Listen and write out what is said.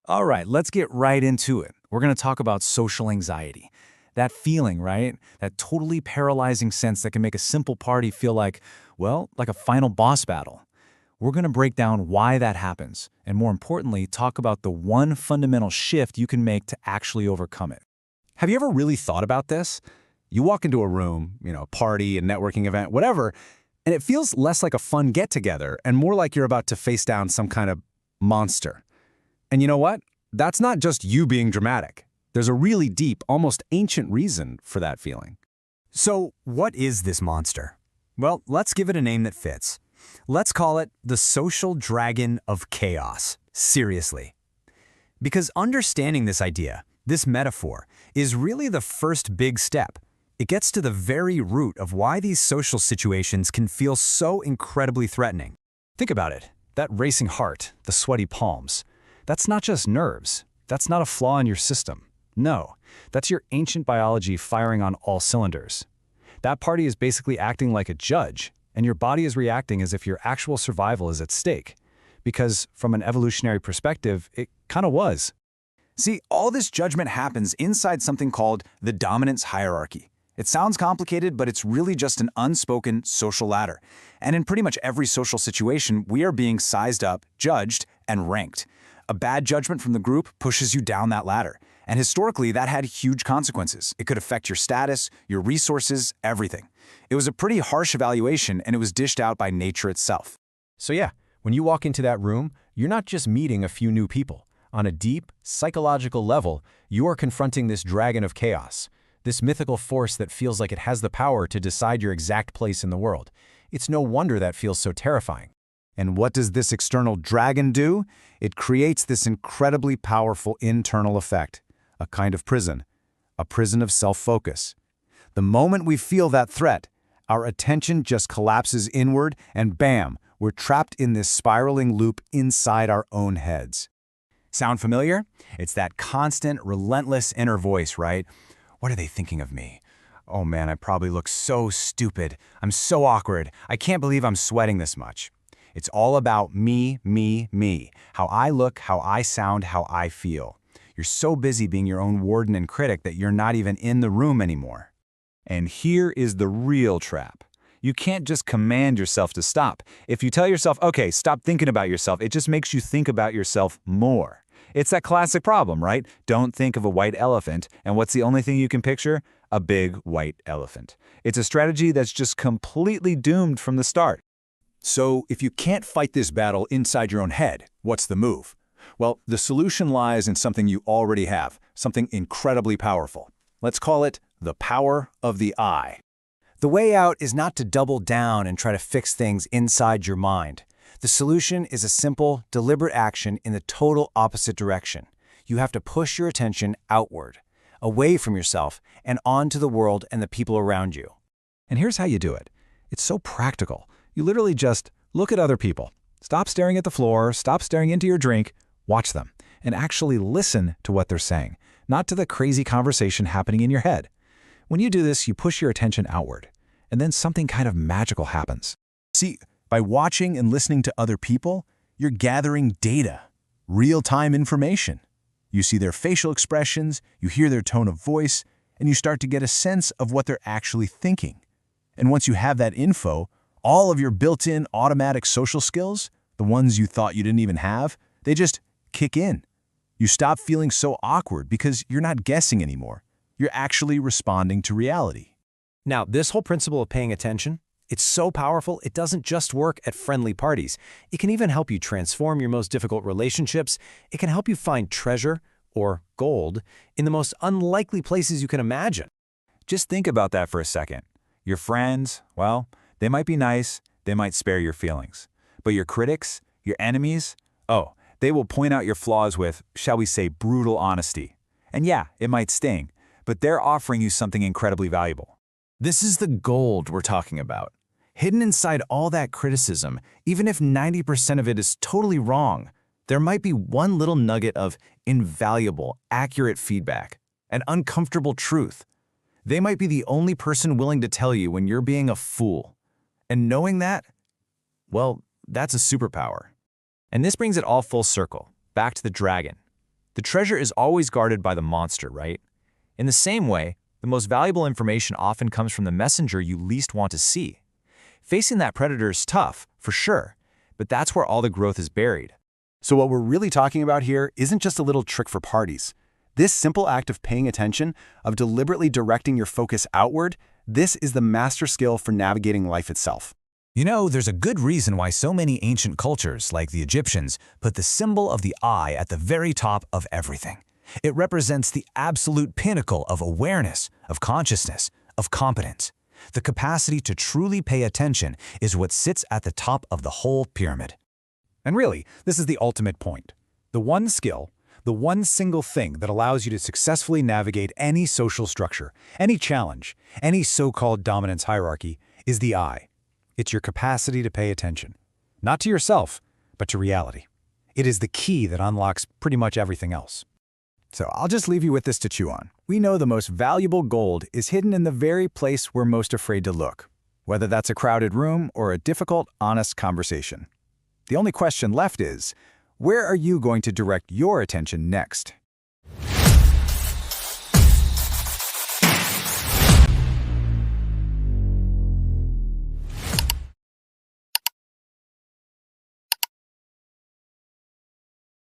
All right, let's get right into it. We're going to talk about social anxiety. That feeling, right? That totally paralyzing sense that can make a simple party feel like, well, like a final boss battle. We're going to break down why that happens, and more importantly, talk about the one fundamental shift you can make to actually overcome it. Have you ever really thought about this? You walk into a room, a party, a networking event, whatever, and it feels less like a fun get-together and more like you're about to face down some kind of monster. And you know what? That's not just you being dramatic. There's a really deep, almost ancient reason for that feeling. So, what is this monster? Well, let's give it a name that fits. Let's call it the social dragon of chaos. Seriously. Because understanding this idea, this metaphor, is really the first big step. It gets to the very root of why these social situations can feel so incredibly threatening. Think about it. That racing heart, the sweaty palms. That's not just nerves. That's not a flaw in your system. No, that's your ancient biology firing on all cylinders. That party is basically acting like a judge, and your body is reacting as if your actual survival is at stake. Because from an evolutionary perspective, it kind of was. See, all this judgment happens inside something called the dominance hierarchy. It sounds complicated, but it's really just an unspoken social ladder. And in pretty much every social situation, we are being sized up, judged, and ranked. A bad judgment from the group pushes you down that ladder. And historically, that had huge consequences. It could affect your status, your resources, everything. It was a pretty harsh evaluation, and it was dished out by nature itself. So yeah, when you walk into that room, you're not just meeting a few new people. On a deep, psychological level, you are confronting this dragon of chaos, this mythical force that feels like it has the power to decide your exact place in the world. It's no wonder that feels so terrifying. And what does this external dragon do? It creates this incredibly powerful internal effect, a kind of prison, a prison of self-focus. The moment we feel that threat, our attention just collapses inward and bam, we're trapped in this spiraling loop inside our own heads. Sound familiar? It's that constant, relentless inner voice, right? What are they thinking of me? Oh man, I probably look so stupid. I'm so awkward. I can't believe I'm sweating this much. It's all about me, me. How I look, how I sound, how I feel. You're so busy being your own warden and critic that you're not even in the room anymore. And here is the real trap. You can't just command yourself to stop. If you tell yourself, okay, stop thinking about yourself, it just makes you think about yourself more. It's that classic problem, right? Don't think of a white elephant, and what's the only thing you can picture? A big white elephant. It's a strategy that's just completely doomed from the start. So, if you can't fight this battle inside your own head, what's the move? Well, the solution lies in something you already have, something incredibly powerful. Let's call it the power of the I. The way out is not to double down and try to fix things inside your mind. The solution is a simple, deliberate action in the total opposite direction. You have to push your attention outward, away from yourself, and onto the world and the people around you. And here's how you do it. It's so practical. You literally just look at other people. Stop staring at the floor, stop staring into your drink, watch them, and actually listen to what they're saying, not to the crazy conversation happening in your head. When you do this, you push your attention outward, and then something kind of magical happens. See, by watching and listening to other people, you're gathering data, real-time information. You see their facial expressions, you hear their tone of voice, and you start to get a sense of what they're actually thinking. And once you have that info, all of your built-in automatic social skills, the ones you thought you didn't even have, they just kick in. You stop feeling so awkward because you're not guessing anymore. You're actually responding to reality. Now, this whole principle of paying attention, it's so powerful, it doesn't just work at friendly parties. It can even help you transform your most difficult relationships. It can help you find treasure, or gold, in the most unlikely places you can imagine. Just think about that for a second. Your friends, well, they might be nice, they might spare your feelings. But your critics, your enemies, oh, they will point out your flaws with, shall we say, brutal honesty. And yeah, it might sting, but they're offering you something incredibly valuable. This is the gold we're talking about. Hidden inside all that criticism, even if 90% of it is totally wrong, there might be one little nugget of invaluable, accurate feedback, an uncomfortable truth. They might be the only person willing to tell you when you're being a fool. And knowing that, well, that's a superpower. And this brings it all full circle, back to the dragon. The treasure is always guarded by the monster, right? In the same way, the most valuable information often comes from the messenger you least want to see. Facing that predator is tough, for sure, but that's where all the growth is buried. So what we're really talking about here isn't just a little trick for parties. This simple act of paying attention, of deliberately directing your focus outward, this is the master skill for navigating life itself. You know, there's a good reason why so many ancient cultures, like the Egyptians, put the symbol of the eye at the very top of everything. It represents the absolute pinnacle of awareness, of consciousness, of competence. The capacity to truly pay attention is what sits at the top of the whole pyramid. And really, this is the ultimate point. The one skill, the one single thing that allows you to successfully navigate any social structure, any challenge, any so-called dominance hierarchy, is the eye. It's your capacity to pay attention. Not to yourself, but to reality. It is the key that unlocks pretty much everything else. So I'll just leave you with this to chew on. We know the most valuable gold is hidden in the very place we're most afraid to look, whether that's a crowded room or a difficult, honest conversation. The only question left is, where are you going to direct your attention next?